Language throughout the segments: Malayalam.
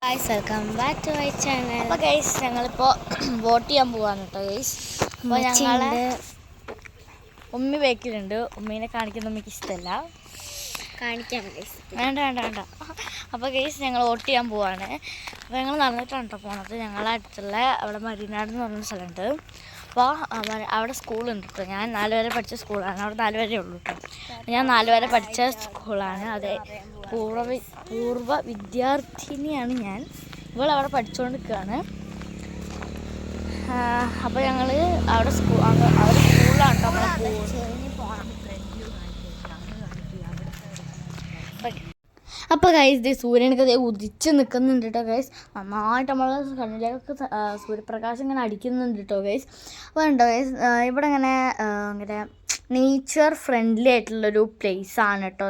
Guys welcome back to my channel. അപ്പോൾ ഗൈസ് ഞങ്ങളിപ്പോൾ വോട്ട് ചെയ്യാൻ പോവാണ് കേട്ടോ ഗൈസ്. അപ്പോൾ ഞങ്ങളെ ഉമ്മി ബേക്കിലുണ്ട്. ഉമ്മീനെ കാണിക്കുന്ന ഉമ്മിക്ക് ഇഷ്ടമല്ല, കാണിക്കാൻ വേണ്ട. അപ്പോൾ ഗൈസ് ഞങ്ങൾ വോട്ട് ചെയ്യാൻ പോവാണ്. അപ്പോൾ ഞങ്ങൾ നടന്നിട്ടാണ് കേട്ടോ പോണത്. ഞങ്ങളെ അടുത്തുള്ള അവിടെ മരീനാട് എന്ന് പറഞ്ഞ സ്ഥലമുണ്ട്. അപ്പോൾ അവിടെ സ്കൂളുണ്ട് കേട്ടോ. ഞാൻ 4 വരെ പഠിച്ച സ്കൂളാണ്. അവിടെ 4 വരെ ഉള്ളൂ കേട്ടോ. ഞാൻ 4 വരെ പഠിച്ച സ്കൂളാണ്. അതെ, പൂർവ്വ വിദ്യാർത്ഥിനിയാണ് ഞാൻ. ഇവളവിടെ പഠിച്ചുകൊണ്ടിരിക്കുകയാണ്. അപ്പോൾ ഞങ്ങൾ അവിടെ സ്കൂളിലാണ് കേട്ടോ നമ്മളെ അപ്പോൾ ഗൈസ് ഇത് സൂര്യനൊക്കെ ഉദിച്ച് നിൽക്കുന്നുണ്ട് കേട്ടോ ഗൈസ്. നന്നായിട്ട് നമ്മൾ കണ്ണിലേക്ക് സൂര്യപ്രകാശം ഇങ്ങനെ അടിക്കുന്നുണ്ട് കേട്ടോ ഗൈസ്. അപ്പോൾ ഉണ്ടോ ഗൈസ്, ഇവിടെ ഇങ്ങനെ നേച്ചർ ഫ്രണ്ട്ലി ആയിട്ടുള്ളൊരു പ്ലേസാണ് കേട്ടോ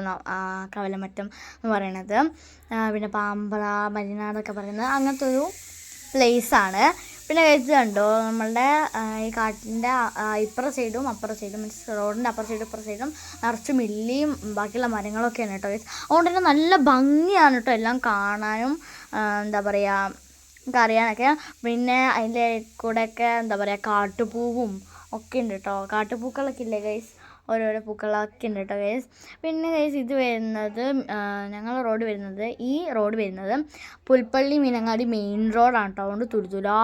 കവലമറ്റം എന്ന് പറയണത്. പിന്നെ പാമ്പ്ര, മരീനാടൊക്കെ പറയുന്നത് അങ്ങനത്തെ ഒരു പ്ലേസാണ്. പിന്നെ കഴിച്ച് കണ്ടോ നമ്മളുടെ ഈ കാട്ടിൻ്റെ ഇപ്പുറ സൈഡും അപ്പുറ സൈഡും, മീൻസ് റോഡിൻ്റെ അപ്പുറ സൈഡും ഇപ്പുറ സൈഡും നിറച്ച് മില്ലിയും ബാക്കിയുള്ള മരങ്ങളൊക്കെയാണ് കേട്ടോ ഗൈസ്. അതുകൊണ്ട് തന്നെ നല്ല ഭംഗിയാണ് കേട്ടോ എല്ലാം കാണാനും, എന്താ പറയുക, നമുക്ക് അറിയാനൊക്കെ. പിന്നെ അതിൻ്റെ കൂടെയൊക്കെ എന്താ പറയുക കാട്ടുപൂവും ഒക്കെ ഉണ്ട് കേട്ടോ. കാട്ടുപൂക്കളൊക്കെ ഇല്ലേ ഗൈസ്, ഓരോരോ പൂക്കളൊക്കെ ഉണ്ട് കേട്ടോ ഗൈസ്. പിന്നെ ഗൈസ് ഇത് വരുന്നത് ഞങ്ങളുടെ ഈ റോഡ് വരുന്നത് പുൽപ്പള്ളി മീനങ്ങാടി മെയിൻ റോഡാണ് കേട്ടോ. അതുകൊണ്ട് തുരുതുരാ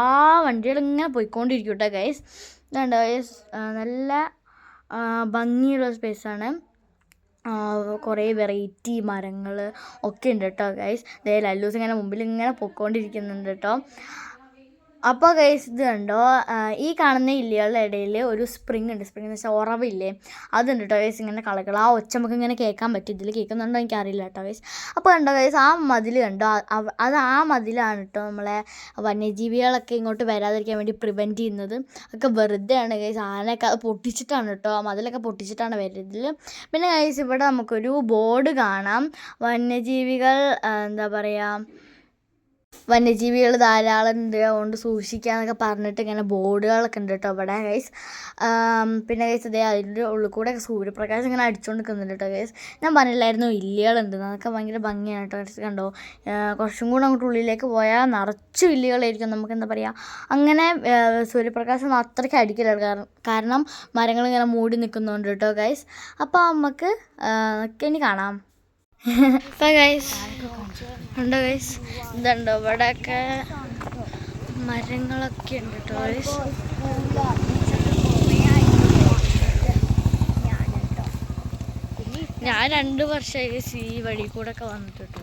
വണ്ടികൾ ഇങ്ങനെ പോയിക്കൊണ്ടിരിക്കും കേട്ടോ ഗൈസ്. ഇതുണ്ട് ഗൈസ്, നല്ല ഭംഗിയുള്ള സ്പേസാണ്. കുറേ വെറൈറ്റി മരങ്ങൾ ഒക്കെ ഉണ്ട് കേട്ടോ ഗൈസ്. ലല്ലൂസ് ഇങ്ങനെ മുമ്പിൽ ഇങ്ങനെ പോയിക്കൊണ്ടിരിക്കുന്നുണ്ട് കേട്ടോ. അപ്പോൾ ഗൈസ് ഇത് കണ്ടോ, ഈ കാണുന്ന ഇല്ലികളുടെ ഇടയിൽ ഒരു സ്പ്രിങ് ഉണ്ട്. സ്പ്രിങ് എന്ന് വെച്ചാൽ ഉറവില്ലേ, അതുണ്ട് കേട്ടോ ഗൈസ്. ഇങ്ങനെ കളകൾ ആ ഒച്ച നമുക്ക് ഇങ്ങനെ കേൾക്കാൻ പറ്റും. ഇതിൽ കേൾക്കുന്നുണ്ടോ എനിക്കറിയില്ല കേട്ടോ ഗൈസ്. അപ്പോൾ കണ്ടോ ഗൈസ്, ആ മതിൽ കണ്ടോ, ആ മതിലാണ് കേട്ടോ നമ്മളെ വന്യജീവികളൊക്കെ ഇങ്ങോട്ട് വരാതിരിക്കാൻ വേണ്ടി പ്രിവെൻറ്റ് ചെയ്യുന്നത്. ഒക്കെ വെറുതെയാണ് ഗൈസ്. ആനയൊക്കെ അത് പൊട്ടിച്ചിട്ടാണ് കേട്ടോ, മതിലൊക്കെ പൊട്ടിച്ചിട്ടാണ് വരുന്നത്. പിന്നെ ഗൈസ് ഇവിടെ നമുക്കൊരു ബോർഡ് കാണാം, വന്യജീവികൾ എന്താ പറയുക, വന്യജീവികൾ ധാരാളം ഉണ്ട്, അതുകൊണ്ട് സൂക്ഷിക്കാന്നൊക്കെ പറഞ്ഞിട്ട് ഇങ്ങനെ ബോർഡുകളൊക്കെ ഉണ്ട് കേട്ടോ ഇവിടെ ഗൈസ്. പിന്നെ ഗൈസ് അതേ അതിൻ്റെ ഉള്ളിൽ കൂടെ സൂര്യപ്രകാശം ഇങ്ങനെ അടിച്ചുകൊണ്ട് നിൽക്കുന്നുണ്ട് കേട്ടോ ഗൈസ്. ഞാൻ പറഞ്ഞില്ലായിരുന്നു ഇല്ലികളുണ്ടെന്ന്, അതൊക്കെ ഭയങ്കര ഭംഗിയാണ് കേട്ടോ ഗൈസ്. കണ്ടോ, കുറച്ചും കൂടെ അങ്ങോട്ട് ഉള്ളിലേക്ക് പോയാൽ നിറച്ച് ഇല്ലികളായിരിക്കും. നമുക്ക് എന്താ പറയുക, അങ്ങനെ സൂര്യപ്രകാശം അത്രയ്ക്ക് അടിക്കില്ല, കാരണം മരങ്ങൾ ഇങ്ങനെ മൂടി നിൽക്കുന്നുണ്ട് കേട്ടോ ഗൈസ്. അപ്പോൾ നമുക്ക് ഇനി കാണാം. അപ്പോൾ ഗൈസ് ഉണ്ടോ ഗൈസ്, ഇതുണ്ടോ ഇവിടെയൊക്കെ മരങ്ങളൊക്കെ ഉണ്ട് കേട്ടോ ഗൈസ്. ഞാൻ 2 വർഷമായി ഗൈസ് ഈ വഴി കൂടെ ഒക്കെ വന്നിട്ട് കേട്ടോ.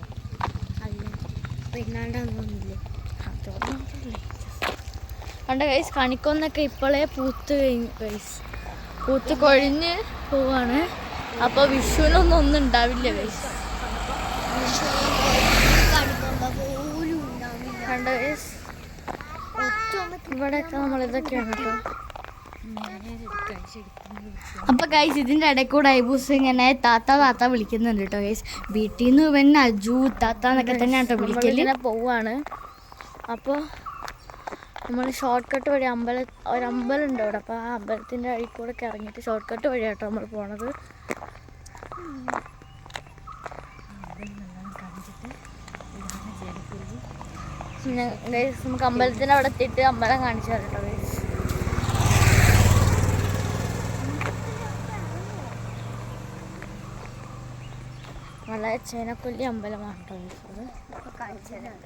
കണ്ടോ ഗൈസ്, കണിക്കൊന്നൊക്കെ ഇപ്പോഴേ പൂത്ത് കഴിഞ്ഞു ഗൈസ്, പൂത്ത് കൊഴിഞ്ഞ് പോവാണ്. അപ്പോൾ വിഷുവിനൊന്നും ഉണ്ടാവില്ല ഗൈസ്. കണ്ടോ ഗൈസ്, ഇവിടെയൊക്കെ നമ്മളിതൊക്കെയാണ് കേട്ടോ. അപ്പോൾ ഗൈസ് ഇതിൻ്റെ ഇടയിൽ കൂടെ ഐബൂസ് ഇങ്ങനെ താത്ത വിളിക്കുന്നുണ്ട് കേട്ടോ ഗൈസ്. വീട്ടിൽ നിന്ന് പിന്നെ അജു താത്ത എന്നൊക്കെ തന്നെയാണ് കേട്ടോ വിളിക്കല്. പോവാണ്. അപ്പോൾ നമ്മൾ ഷോർട്ട് കട്ട് വഴി ഒരു അമ്പലം ഉണ്ട് അവിടെ. അപ്പോൾ ആ അമ്പലത്തിൻ്റെ വഴി കൂടെ ഒക്കെ ഇറങ്ങിയിട്ട് ഷോർട്ട് കട്ട് വഴിയാട്ടോ നമ്മൾ പോണത്. ഗൈസ് നമുക്ക് അമ്പലത്തിൻ്റെ അവിടെ എത്തിയിട്ട് അമ്പലം കാണിച്ചു തരാം കേട്ടോ ഗൈസ്. നല്ല ചേനക്കൊല്ലി അമ്പലമാണ് കേട്ടോ ഗൈസ്. അത് കാണിച്ചു തരാം.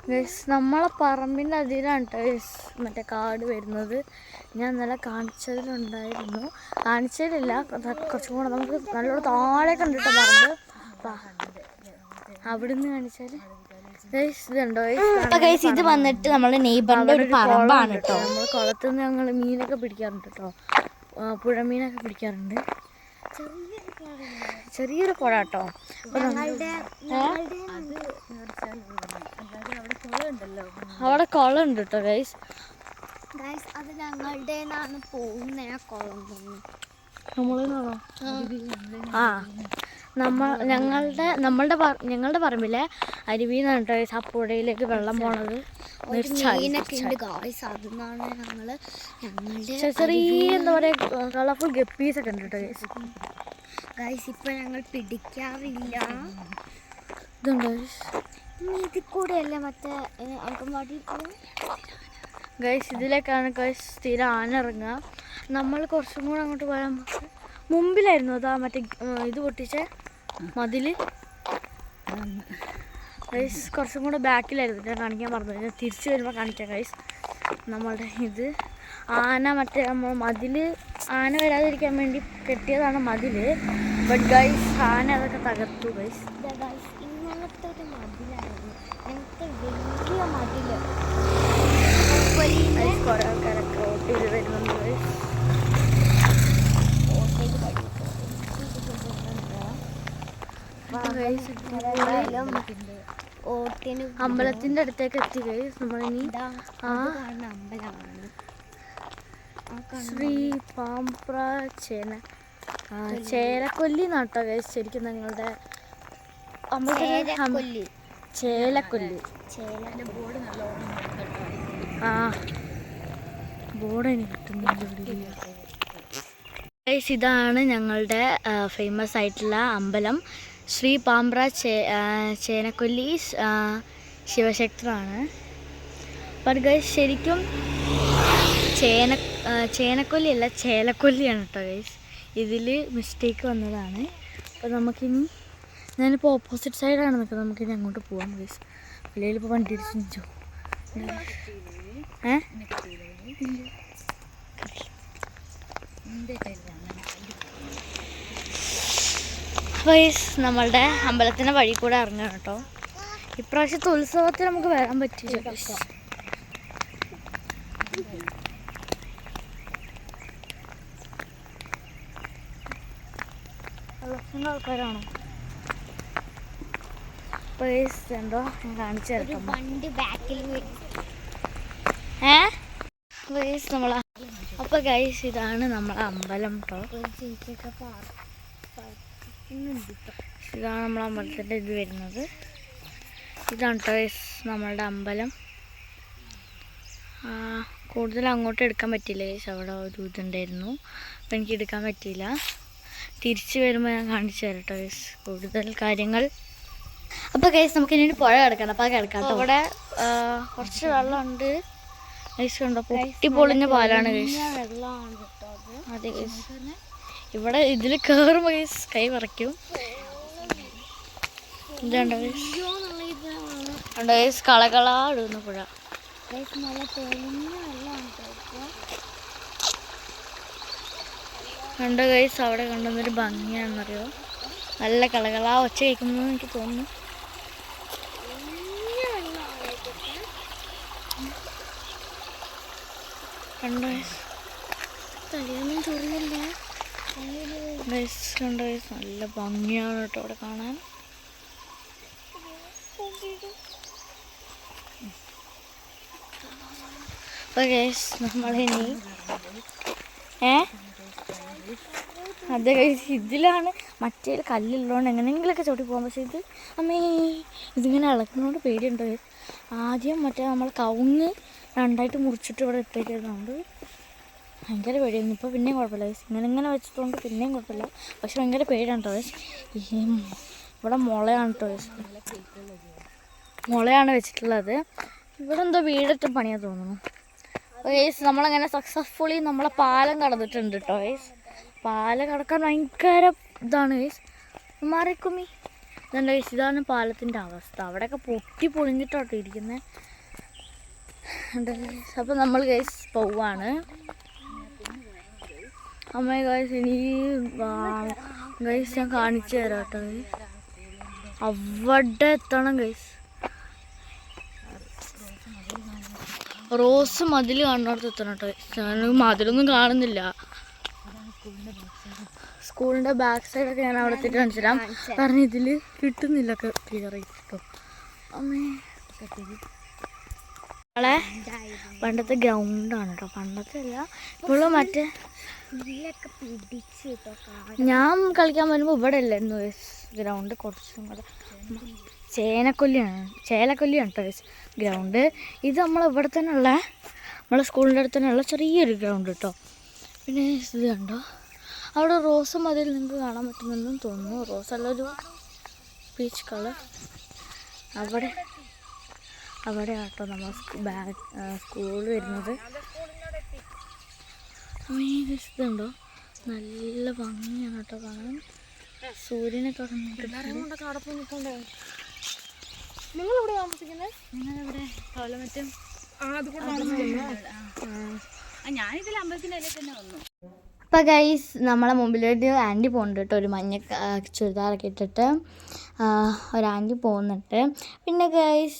ഗൈസ് നമ്മളെ പറമ്പിൻ്റെ അതിരാണ് കേട്ടോ ഗൈസ് മറ്റേ കാട് വരുന്നത്. ഞാൻ ഇന്നലെ കാണിച്ചതിലില്ല, കുറച്ചും കൂടെ നമുക്ക് നല്ലോണം താഴെ കണ്ടിട്ട് പറമ്പ്. അവിടുന്ന് കാണിച്ചാൽ ഗൈസ് ഇതുണ്ടോ ഗൈസ്, ഇത് വന്നിട്ട് നമ്മളെ നെയ്ബറിൻ്റെ ഒരു പറമ്പാണ് കേട്ടോ. നമ്മൾ കുളത്തിൽ നിന്ന് ഞങ്ങൾ മീനൊക്കെ പിടിക്കാറുണ്ട് കേട്ടോ, പുഴമീനൊക്കെ പിടിക്കാറുണ്ട്. ചെറിയൊരു പുഴ കേട്ടോ. അവിടെ കുളം ഉണ്ട് കേട്ടോ ഗൈസ്. അത് ഞങ്ങളുടെ പോകുന്ന കുളം ഞങ്ങളുടെ പറമ്പിലെ അരുവിന്നാണ് കേട്ടോ ഗൈസ് ആ പുഴയിലേക്ക് വെള്ളം പോണത്. ചെറിയ എന്താ പറയുക കളർഫുൾ ഗപ്പീസൊക്കെ ഉണ്ട് കേട്ടോ ഗൈസ്. ഗൈസ് ഇപ്പൊ ഞങ്ങൾ പിടിക്കാറില്ല. ഇതുണ്ടോ ഇതിൽ കൂടെയല്ലേ മറ്റേ അങ്കൻവാടി ഗൈസ്? ഇതിലേക്കാണ് ഗൈസ് സ്ഥിരം ആന ഇറങ്ങുക. നമ്മൾ കുറച്ചും കൂടെ അങ്ങോട്ട് പോയാൽ മുമ്പിലായിരുന്നു അതാ മറ്റേ ഇത് പൊട്ടിച്ച മതിൽ. ഗൈസ് കുറച്ചും കൂടെ ബാക്കിലായിരുന്നു, ഞാൻ കാണിക്കാൻ പറഞ്ഞു. ഞാൻ തിരിച്ചു വരുമ്പോൾ കാണിക്കാം ഗൈസ്. നമ്മളുടെ ഇത് ആന മറ്റേ നമ്മൾ മതിൽ, ആന വരാതിരിക്കാൻ വേണ്ടി കെട്ടിയതാണ് മതിൽ. ബട്ട് ഗൈസ് ആന അതൊക്കെ തകർത്തു ഗൈസ്. ഇങ്ങനത്തെ ഒരു മതിലായിരുന്നു, ഞങ്ങൾക്ക് വലിയ മതില്. കുറേ ആൾക്കാരൊക്കെ വോട്ട് ചെയ്ത് വരുന്നുണ്ട് ഗൈസ്. അമ്പലത്തിന്റെ അടുത്തേക്ക് എത്തി ഗൈസ്. നമ്മളിനി അമ്പലമാണ് ശ്രീ പാമ്പ്ര ചേലക്കൊല്ലി നാട്ടോ ഗൈസ്. ശരിക്കും നിങ്ങളുടെ ചേലക്കൊല്ലി. ആ ബോർഡ് എനിക്ക് കിട്ടുന്നില്ല ഗൈസ്. ഇതാണ് ഞങ്ങളുടെ ഫേമസ് ആയിട്ടുള്ള അമ്പലം, ശ്രീ പാമ്പ്ര ചേനക്കൊല്ലി ശിവക്ഷേത്രമാണ്. ബട്ട് ഗൈസ് ശരിക്കും ചേനക്കൊല്ലിയല്ല ചേലക്കൊല്ലിയാണ് കേട്ടോ ഗൈസ്. ഇതിൽ മിസ്റ്റേക്ക് വന്നതാണ്. അപ്പോൾ നമുക്കിനി, ഞാനിപ്പോൾ ഓപ്പോസിറ്റ് സൈഡാണ് നിൽക്കുന്നത്, നമുക്കിനി അങ്ങോട്ട് പോകാം ഗൈസ്. അല്ലെങ്കിൽ ഇപ്പോൾ വണ്ടി ഇടിച്ചു ഗൈസ്. നമ്മളുടെ അമ്പലത്തിൻ്റെ വഴി കൂടെ ഇറങ്ങണം കേട്ടോ. ഇപ്രാവശ്യത്തെ ഉത്സവത്തിൽ നമുക്ക് വരാൻ പറ്റില്ല ഗൈസ്. ആൾക്കാരാണോ? എന്തോ കാണിച്ചു തരട്ടോ. നമ്മളെ അപ്പോൾ ഗൈസ് ഇതാണ് നമ്മളെ അമ്പലം കേട്ടോ. ഇതാണ് നമ്മളെ അമ്പലത്തിൻ്റെ ഇത് വരുന്നത്. ഇതാണ് കേട്ടോ ഗൈസ് നമ്മളുടെ അമ്പലം. കൂടുതൽ അങ്ങോട്ട് എടുക്കാൻ പറ്റില്ല ഗൈസ്, അവിടെ ഒരു ഇതുണ്ടായിരുന്നു, അപ്പം എനിക്ക് എടുക്കാൻ പറ്റിയില്ല. തിരിച്ച് വരുമ്പോൾ ഞാൻ കാണിച്ചു തരാം കേട്ടോ ഗൈസ് കൂടുതൽ കാര്യങ്ങൾ. അപ്പോൾ ഗൈസ് നമുക്ക് ഇനി പുഴ കിടക്കണം, അപ്പോൾ കിടക്കാം കേട്ടോ. അവിടെ കുറച്ച് വെള്ളമുണ്ട് ഗൈസ്, കണ്ടോ പൊട്ടി പൊളിഞ്ഞ പാലാണ് ഗൈസ്. അതെ ഗൈസ്, ഇവിടെ ഇതിൽ കയറുമ്പോൾ ഗൈസ് കൈ വിറയ്ക്കും. ഇതുണ്ടോ ഗൈസ്, ഉണ്ടോ ഗൈസ് കളകളാ ഇടുന്ന പുഴ. കണ്ടോ ഗൈസ്, അവിടെ കണ്ടുവന്നൊരു ഭംഗിയാണെന്നറിയോ, നല്ല കളകളാ ഒച്ച കേൾക്കുന്നു എനിക്ക് തോന്നുന്നു. കണ്ടോ ഗൈസ്, കണ്ടോ ഗൈസ്, നല്ല ഭംഗിയാണ് കേട്ടോ അവിടെ കാണാൻ. അപ്പോൾ ഗൈസ് നമ്മളിനി അതെ ഗൈസ്, ഇതിലാണ് മറ്റേ കല്ലുള്ളതുകൊണ്ട് എങ്ങനെയെങ്കിലുമൊക്കെ ചവിട്ടി പോകാം. പക്ഷേ ഇത് അമ്മേ ഇതിങ്ങനെ ഇളക്കുന്നതുകൊണ്ട് പേടിയുണ്ട് ഗൈസ്. ആദ്യം മറ്റേ നമ്മൾ കവുങ്ങ് രണ്ടായിട്ട് മുറിച്ചിട്ട് ഇവിടെ ഇട്ടേക്കുന്നതുകൊണ്ട് ഭയങ്കര പേടിയായിരുന്നു. ഇപ്പോൾ പിന്നെയും കുഴപ്പമില്ല ഗൈസ്, ഇങ്ങനെ വെച്ചിട്ടുണ്ട് പിന്നെയും കുഴപ്പമില്ല. പക്ഷെ ഭയങ്കര പേടിയാണ് കേട്ടോ ഗൈസ്. ഇവിടെ മുളയാണ് കേട്ടോ ഗൈസ്, മുളയാണ് വെച്ചിട്ടുള്ളത്. ഇവിടെ എന്തോ വീടൊക്കെ പണിയാൻ തോന്നുന്നു. ഗൈസ് നമ്മളങ്ങനെ സക്സസ്ഫുള്ളി നമ്മളെ പാലം കടന്നിട്ടുണ്ട് കേട്ടോ ഗൈസ്. പാലം കടക്കാൻ ഭയങ്കര ഇതാണ് ഗൈസ്, മാറിക്കുമ്മി ഇതുണ്ട് ഗൈസ്. ഇതാണ് പാലത്തിൻ്റെ അവസ്ഥ, അവിടെയൊക്കെ പൊട്ടി പൊളിഞ്ഞിട്ടോട്ടോ ഇരിക്കുന്നത്. അപ്പോൾ നമ്മൾ ഗൈസ് പോവാണ്. അമ്മ ഗൈസ് ഇനി ഗൈസ് ഞാൻ കാണിച്ചു തരാം കേട്ടോ ഗൈസ്. അവിടെ എത്തണം ഗൈസ്, റോസ് മതിൽ കാണുന്നിടത്ത് എത്തണം കേട്ടോ. ഞാൻ മതിലൊന്നും കാണുന്നില്ല. സ്കൂളിൻ്റെ ബാക്ക് സൈഡൊക്കെ ഞാൻ അവിടെ എത്തിയിട്ട് കാണിച്ചു തരാം. കാരണം ഇതിൽ കിട്ടുന്നില്ല ക്ലിയർ ആയിട്ടോ. അമ്മേ നമ്മളെ പണ്ടത്തെ ഗ്രൗണ്ടാണ് കേട്ടോ, പണ്ടത്തെ അല്ല ഇപ്പോഴും മറ്റേ ഞാൻ കളിക്കാൻ വരുമ്പോൾ ഇവിടെ അല്ലായിരുന്നു ഗ്രൗണ്ട്, കുറച്ചും കൂടെ ചേലക്കൊല്ലിയാണ് കേട്ടോ ഗ്രൗണ്ട്. ഇത് നമ്മളിവിടെ തന്നെയുള്ള നമ്മളെ സ്കൂളിൻ്റെ അടുത്ത് തന്നെയുള്ള ചെറിയൊരു ഗ്രൗണ്ട് കേട്ടോ. പിന്നെ ഇത് കണ്ടോ, അവിടെ റോസ് മതിൽ നിങ്ങൾക്ക് കാണാൻ പറ്റുമെന്നും തോന്നുന്നു. റോസ് അല്ലൊരു പീച്ച് കളർ. അവിടെ ആട്ടോ നമ്മൾ സ്കൂൾ വരുന്നത്. ഇതുണ്ടോ, നല്ല ഭംഗിയാണ് കേട്ടോ കാണാൻ. സൂര്യനൊക്കെ നിങ്ങളിവിടെ താമസിക്കുന്നത്? നിങ്ങളിവിടെ കോലമറ്റം ഞാനിതിൽ അമ്പലത്തിൻ്റെ ഇടയിൽ തന്നെ വന്നു. അപ്പം ഗൈസ് നമ്മളെ മുമ്പിലൊരു ആൻറ്റി പോകുന്നുണ്ട് കേട്ടോ, ഒരു മഞ്ഞ ചുരിദാറൊക്കെ ഇട്ടിട്ട് ഒരു ആൻറ്റി പോകുന്നുണ്ട്. പിന്നെ ഗൈസ്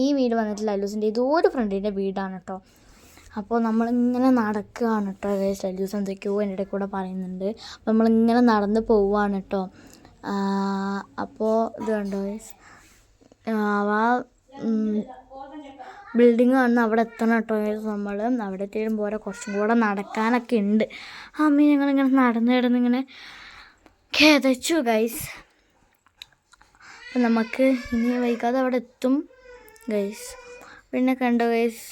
ഈ വീട് വന്നിട്ട് ലല്ലൂസിൻ്റെ ഇതൊരു ഫ്രണ്ടിൻ്റെ വീടാണ് കേട്ടോ. അപ്പോൾ നമ്മളിങ്ങനെ നടക്കുകയാണ് കേട്ടോ ഗൈസ്. ലല്ലൂസ് എന്തൊക്കെയോ എൻ്റെ ഇടയിൽ കൂടെ പറയുന്നുണ്ട്. അപ്പോൾ നമ്മളിങ്ങനെ നടന്ന് പോവുകയാണ് കേട്ടോ. അപ്പോൾ ഇത് കണ്ടോ ഗൈസ്, ബിൽഡിങ് കാണുന്ന അവിടെ എത്തണം കേട്ടോ ഗൈസ്. നമ്മൾ അവിടെ എത്തിയും പോരാ, കുറച്ചും കൂടെ നടക്കാനൊക്കെ ഉണ്ട്. അമ്മ ഞങ്ങളിങ്ങനെ നടന്നിങ്ങനെ കിതച്ചു ഗൈസ്. അപ്പം നമുക്ക് ഇനി വൈകാതെ അവിടെ എത്തും ഗൈസ്. പിന്നെ കണ്ടോ ഗൈസ്,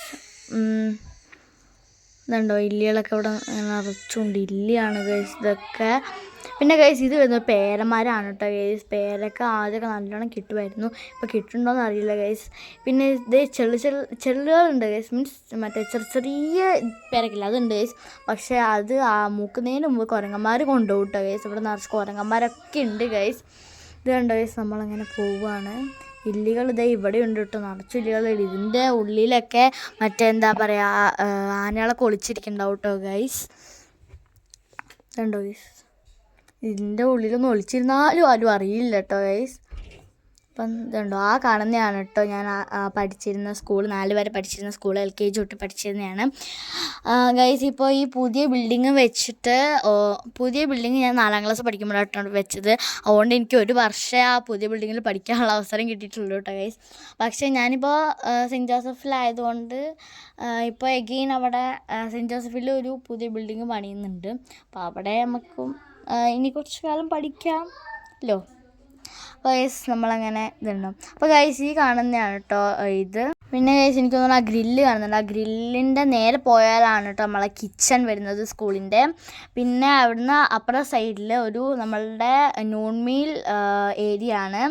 ഇതുണ്ടോ ഇല്ലികളൊക്കെ അവിടെ നിറച്ചുകൊണ്ട്. ഇല്ലിയാണ് ഗൈസ് ഇതൊക്കെ. പിന്നെ ഗൈസ് ഇത് വരുന്നത് പേരന്മാരാണ് കേട്ടോ ഗൈസ്. പേരൊക്കെ ആദ്യമൊക്കെ നല്ലോണം കിട്ടുമായിരുന്നു, ഇപ്പോൾ കിട്ടുന്നുണ്ടോയെന്ന് അറിയില്ല ഗൈസ്. പിന്നെ ഇത് ചെള്ളുകളുണ്ട് ഗൈസ്, മീൻസ് മറ്റേ ചെറിയ പേരൊക്കെ ഇല്ല, അതുണ്ട് ഗൈസ്. പക്ഷേ അത് മൂക്കുന്നതിന് മുമ്പ് കുരങ്ങന്മാർ കൊണ്ടുപോകും കേട്ടോ ഗൈസ്. ഇവിടെ നിറച്ച് കുരങ്ങന്മാരൊക്കെ ഉണ്ട് ഗൈസ്. ഇത് കണ്ടോ ഗൈസ്, നമ്മളങ്ങനെ പോവുകയാണ്. ഇല്ലികൾ ഇതേ ഇവിടെ ഉണ്ട് കേട്ടോ, നിറച്ച് ഇല്ലികളുണ്ട്. ഇതിൻ്റെ ഉള്ളിലൊക്കെ എന്താ പറയുക, ആനകളൊക്കെ ഒളിച്ചിരിക്കുന്നുണ്ടാവും കേട്ടോ ഗൈസ്. കണ്ടോ ഗൈസ്, ഇതിൻ്റെ ഉള്ളിലൊന്നും ഒളിച്ചിരുന്നാലും ആരും അറിയില്ല കേട്ടോ ഗൈസ്. അപ്പം ഇതുണ്ടോ, ആ കാണുന്നതാണ് കേട്ടോ ഞാൻ പഠിച്ചിരുന്ന സ്കൂൾ, 4 വരെ പഠിച്ചിരുന്ന സ്കൂൾ, LKG തൊട്ട് പഠിച്ചിരുന്നതാണ് ഗൈസ്. ഇപ്പോൾ ഈ പുതിയ ബിൽഡിങ് വെച്ചിട്ട്, പുതിയ ബിൽഡിങ് ഞാൻ 4ാം ക്ലാസ് പഠിക്കുമ്പോഴായിട്ടാണ് വെച്ചത്. അതുകൊണ്ട് എനിക്ക് ഒരു വർഷം ആ പുതിയ ബിൽഡിങ്ങിൽ പഠിക്കാനുള്ള അവസരം കിട്ടിയിട്ടുള്ളൂ കേട്ടോ ഗൈസ്. പക്ഷേ ഞാനിപ്പോൾ സെൻറ്റ് ജോസഫിലായതുകൊണ്ട് ഇപ്പോൾ എഗെയിൻ അവിടെ സെൻറ്റ് ജോസഫിൽ ഒരു പുതിയ ബിൽഡിങ് പണിയുന്നുണ്ട്. അപ്പോൾ അവിടെ നമുക്കും ഇനി കുറച്ച് കാലം പഠിക്കാമല്ലോ. അപ്പോൾ ഗൈസ് നമ്മളങ്ങനെ ഇതുണ്ടാവും. അപ്പോൾ ഗൈസ് ഈ കാണുന്നതാണ് കേട്ടോ ഇത്. പിന്നെ ഗൈസ് എനിക്ക് തോന്നുന്നു ആ ഗ്രില്ല് കാണുന്നുണ്ട്, ആ ഗ്രില്ലിൻ്റെ നേരെ പോയാലാണ് കേട്ടോ നമ്മളെ കിച്ചൺ വരുന്നത് സ്കൂളിൻ്റെ. പിന്നെ അവിടുന്ന് അപ്പുറ സൈഡിൽ ഒരു നമ്മളുടെ നോൺ മീൽ ഏരിയ ആണ്.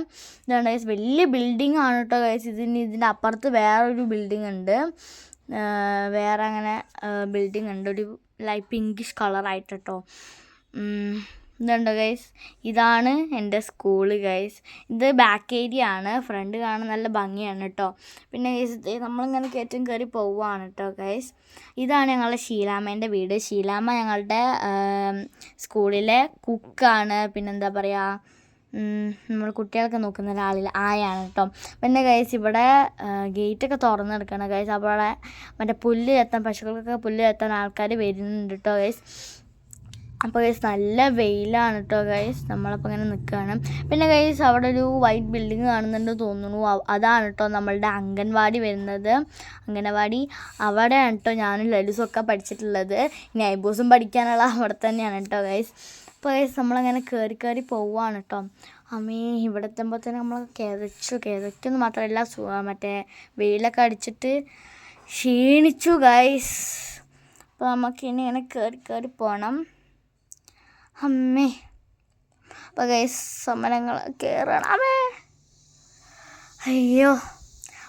ഇതാണ് ഗൈസ്, വലിയ ബിൽഡിംഗ് ആണ് കേട്ടോ ഗൈസ്. ഇതിൻ്റെ അപ്പുറത്ത് വേറൊരു ബിൽഡിംഗ് ഉണ്ട്, വേറെ അങ്ങനെ ബിൽഡിംഗ് ഉണ്ട്, ഒരു ലൈറ്റ് പിങ്കിഷ് കളറായിട്ട് കേട്ടോ. ഇതുണ്ടോ ഗൈസ്, ഇതാണ് എൻ്റെ സ്കൂള് ഗൈസ്. ഇത് ബാക്ക് ഏരിയ ആണ്, ഫ്രണ്ട് കാണാൻ നല്ല ഭംഗിയാണ് കേട്ടോ. പിന്നെ ഗൈസ് നമ്മളിങ്ങനെ കയറ്റം കയറി പോവുകയാണ് കേട്ടോ ഗൈസ്. ഇതാണ് ഞങ്ങളുടെ ഷീലാമ്മേൻ്റെ വീട്. ഷീലാമ്മ ഞങ്ങളുടെ സ്കൂളിലെ കുക്കാണ്. പിന്നെന്താ പറയുക, നമ്മൾ കുട്ടികളൊക്കെ നോക്കുന്ന ഒരാളിൽ ആയാണ് കേട്ടോ. പിന്നെ ഗൈസ് ഇവിടെ ഗേറ്റൊക്കെ തുറന്ന് കിടക്കണം ഗൈസ്. അപ്പോൾ അവിടെ മറ്റേ പുല്ല് ചെത്താൻ, പശുക്കൾക്കൊക്കെ പുല്ല് ചെത്താൻ ആൾക്കാർ വരുന്നുണ്ട് കേട്ടോ ഗൈസ്. അപ്പോൾ ഗൈസ് നല്ല വെയിലാണ് കേട്ടോ ഗൈസ്. നമ്മളപ്പോൾ ഇങ്ങനെ നിൽക്കുകയാണ്. പിന്നെ ഗൈസ് അവിടെ ഒരു വൈറ്റ് ബിൽഡിങ് കാണുന്നുണ്ട് തോന്നുന്നു, അതാണ് കേട്ടോ നമ്മളുടെ അംഗൻവാടി വരുന്നത്. അംഗനവാടി അവിടെയാണ് കേട്ടോ ഞാനും ലലൂസും ഒക്കെ പഠിച്ചിട്ടുള്ളത്. ഇനി ഐബൂസും പഠിക്കാനുള്ള അവിടെ തന്നെയാണ് കേട്ടോ ഗൈസ്. അപ്പോൾ ഗൈസ് നമ്മളങ്ങനെ കയറി പോവുകയാണ് കേട്ടോ. അമ്മേ ഇവിടെ എത്തുമ്പോൾ തന്നെ നമ്മൾ കിതയ്ക്കൊന്നും മാത്രമല്ല, മറ്റേ വെയിലൊക്കെ അടിച്ചിട്ട് ക്ഷീണിച്ചു ഗൈസ്. അപ്പോൾ നമുക്കിനി ഇങ്ങനെ കയറി പോകണം. അമ്മേ അപ്പോൾ ഗൈസ് സമരങ്ങൾ കയറണമേ, അയ്യോ.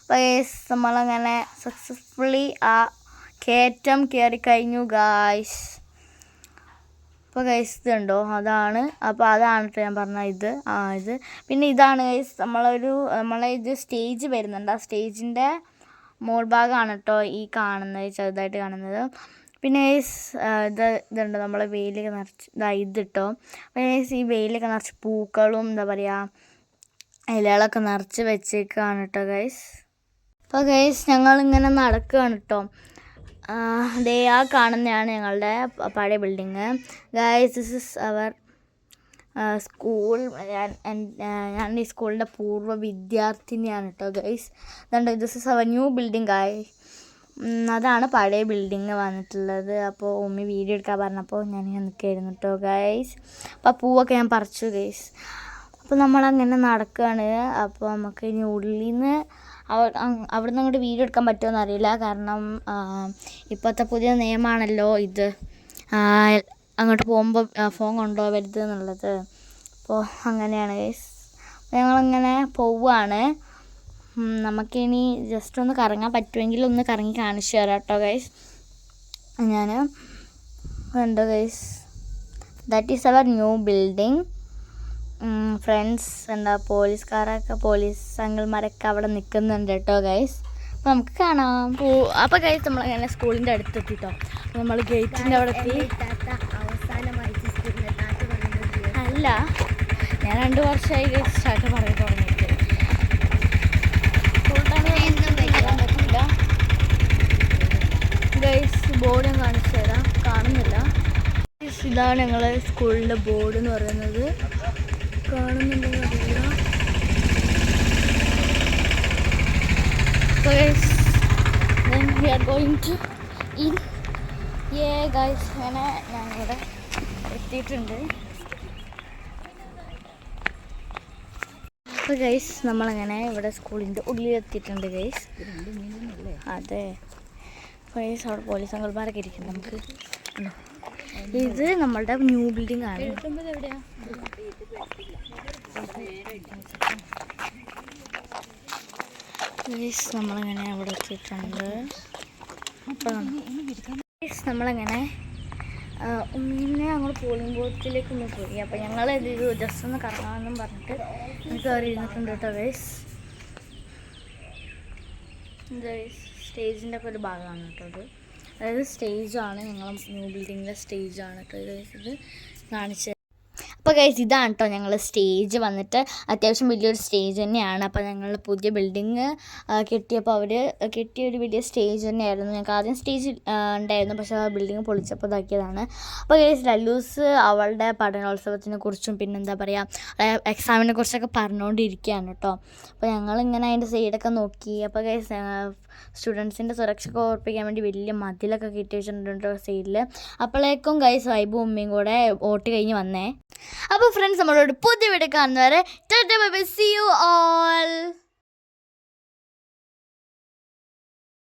അപ്പോൾ ഗൈസ് നമ്മളങ്ങനെ സക്സസ്ഫുള്ളി ആ കയറ്റം കയറി കഴിഞ്ഞു ഗൈസ്. അപ്പോൾ ഗൈസ് ഇതുണ്ടോ, അതാണ്. അപ്പോൾ അതാണ് കേട്ടോ ഞാൻ പറഞ്ഞ ഇത് ഇത്. പിന്നെ ഇതാണ് ഗൈസ് നമ്മളെ ഇത് സ്റ്റേജ് വരുന്നുണ്ട്, ആ സ്റ്റേജിൻ്റെ മോൾ ഭാഗമാണ് കേട്ടോ ഈ കാണുന്നത്, ചെറുതായിട്ട് കാണുന്നത്. പിന്നെ ഇതുണ്ട് നമ്മളെ വെയിലൊക്കെ നിറച്ച് ഇത് കേട്ടോ. പിന്നെ ഈ വെയിലൊക്കെ നിറച്ച് പൂക്കളും എന്താ പറയുക ഇലകളൊക്കെ നിറച്ച് വെച്ചേക്കാണ് കേട്ടോ ഗൈസ്. അപ്പോൾ ഗൈസ് ഞങ്ങളിങ്ങനെ നടക്കുകയാണ് കേട്ടോ. ദേ ആ കാണുന്നതാണ് ഞങ്ങളുടെ പഴയ building guys. This is our school. ഞാൻ ഈ സ്കൂളിൻ്റെ പൂർവ്വ വിദ്യാർത്ഥിനിയാണ് കേട്ടോ ഗൈസ്. അതുകൊണ്ട് this is our new building guys. അതാണ് പഴയ ബിൽഡിങ് വന്നിട്ടുള്ളത്. അപ്പോൾ ഉമ്മി വീഡിയോ എടുക്കാൻ പറഞ്ഞപ്പോൾ ഞാനിങ്ങനെ നിൽക്കുകയായിരുന്നു കേട്ടോ ഗൈസ്. അപ്പോൾ പൂവൊക്കെ ഞാൻ പറിച്ചു ഗൈസ്. അപ്പോൾ നമ്മളങ്ങനെ നടക്കുകയാണ്. അപ്പോൾ നമുക്ക് ഇനി ഉള്ളിൽ നിന്ന് അവിടെ നിന്ന് അങ്ങോട്ട് വീഡിയോ എടുക്കാൻ പറ്റുമോ എന്നറിയില്ല, കാരണം ഇപ്പോഴത്തെ പുതിയ നിയമമാണല്ലോ ഇത്, അങ്ങോട്ട് പോകുമ്പോൾ ഫോൺ കൊണ്ടുപോകരുത് എന്നുള്ളത്. അപ്പോൾ അങ്ങനെയാണ് ഗൈസ്. ഞങ്ങളിങ്ങനെ പോവുകയാണ്. നമുക്കിനി ജസ്റ്റ് ഒന്ന് കറങ്ങാൻ പറ്റുമെങ്കിൽ ഒന്ന് കറങ്ങി കാണിച്ചു തരാം കേട്ടോ ഗൈസ്. ഞാൻ കണ്ടോ guys, that is our new building. Friends എന്താ പോലീസുകാരൊക്കെ, പോലീസ് അങ്കിൾമാരൊക്കെ അവിടെ നിൽക്കുന്നുണ്ട് കേട്ടോ ഗൈസ്. അപ്പോൾ നമുക്ക് കാണാം. അപ്പോൾ ഗൈസ് നമ്മളിങ്ങനെ സ്കൂളിൻ്റെ അടുത്തെത്തിട്ടോ. നമ്മൾ ഗേറ്റിൻ്റെ അവിടെ എത്തി. അല്ല, ഞാൻ 2 വർഷമായി ഗൈസ് സ്റ്റാർട്ട് പറയാൻ തുടങ്ങിയിട്ട്. ഗൈസ് ബോർഡ് ഞാൻ കാണിച്ചു തരാം, കാണുന്നില്ല. ഇതാണ് ഞങ്ങളെ സ്കൂളിൻ്റെ ബോർഡ് എന്ന് പറയുന്നത്. കാണുന്നുണ്ടെന്ന് അറിയില്ല. Then we are going to in. Yeah guys, അങ്ങനെ ഞങ്ങളിവിടെ എത്തിയിട്ടുണ്ട്. അപ്പോൾ ഗൈസ് നമ്മളങ്ങനെ ഇവിടെ സ്കൂളിൻ്റെ ഉള്ളിലെത്തിയിട്ടുണ്ട് ഗൈസ്. അതെ ഗൈസ്, അവിടെ പോലീസ് അങ്കിൾമാരൊക്കെ ഇരിക്കുന്നു. നമുക്ക് ഇത് നമ്മളുടെ ന്യൂ ബിൽഡിംഗ് ആണ്. ഗൈസ് നമ്മളങ്ങനെ അവിടെ എത്തിയിട്ടുണ്ട്. ഗൈസ് നമ്മളങ്ങനെ ഉമ്മീനെ ഞങ്ങൾ പോളിംഗ് ബൂത്തിലേക്ക് ഒന്ന് പോയി. അപ്പോൾ ഞങ്ങൾ ഇത് ജസ്റ്റ് ഒന്ന് കറങ്ങാമെന്നും പറഞ്ഞിട്ട് കയറി ഇരുന്നിട്ടുണ്ട് കേട്ടോ ഗൈസ്. ഗൈസ് സ്റ്റേജിൻ്റെ ഒക്കെ ഒരു ഭാഗമാണ് കേട്ടോ അത്. അതായത് സ്റ്റേജാണ്, ഞങ്ങൾ ന്യൂ ബിൽഡിങ്ങിലെ സ്റ്റേജാണ് കേട്ടോ ഗൈസ് ഇത് കാണിച്ചത്. അപ്പോൾ ഗൈസ് ഇതാണ് കേട്ടോ ഞങ്ങൾ സ്റ്റേജ് വന്നിട്ട് അത്യാവശ്യം വലിയൊരു സ്റ്റേജ് തന്നെയാണ്. അപ്പോൾ ഞങ്ങൾ പുതിയ ബിൽഡിങ് കെട്ടിയപ്പോൾ അവർ കെട്ടിയൊരു വലിയ സ്റ്റേജ് തന്നെയായിരുന്നു. ഞങ്ങൾക്ക് ആദ്യം സ്റ്റേജ് ഉണ്ടായിരുന്നു, പക്ഷേ ആ ബിൽഡിങ് പൊളിച്ചപ്പോൾ ഇതാക്കിയതാണ്. അപ്പോൾ ഗൈസ് ലല്ലൂസ് അവളുടെ പഠനോത്സവത്തിനെ കുറിച്ചും പിന്നെന്താ പറയുക എക്സാമിനെ കുറിച്ചൊക്കെ പറഞ്ഞുകൊണ്ടിരിക്കുകയാണ് കേട്ടോ. അപ്പോൾ ഞങ്ങളിങ്ങനെ അതിൻ്റെ സൈഡൊക്കെ നോക്കി. അപ്പോൾ ഗൈസ് സ്റ്റുഡൻസിൻ്റെ സുരക്ഷയൊക്കെ ഉറപ്പിക്കാൻ വേണ്ടി വലിയ മതിലൊക്കെ കെട്ടി വെച്ചിട്ടുണ്ട് സൈഡിൽ. അപ്പോഴേക്കും ഗൈസ് വൈബും ഉമ്മയും കൂടെ വോട്ട് കഴിഞ്ഞ് വന്നേ. അപ്പോൾ ഫ്രണ്ട്സ് നമ്മളോട് പുതിയ വീഡിയോ കാണുന്നവരെ tata bye bye, see you all.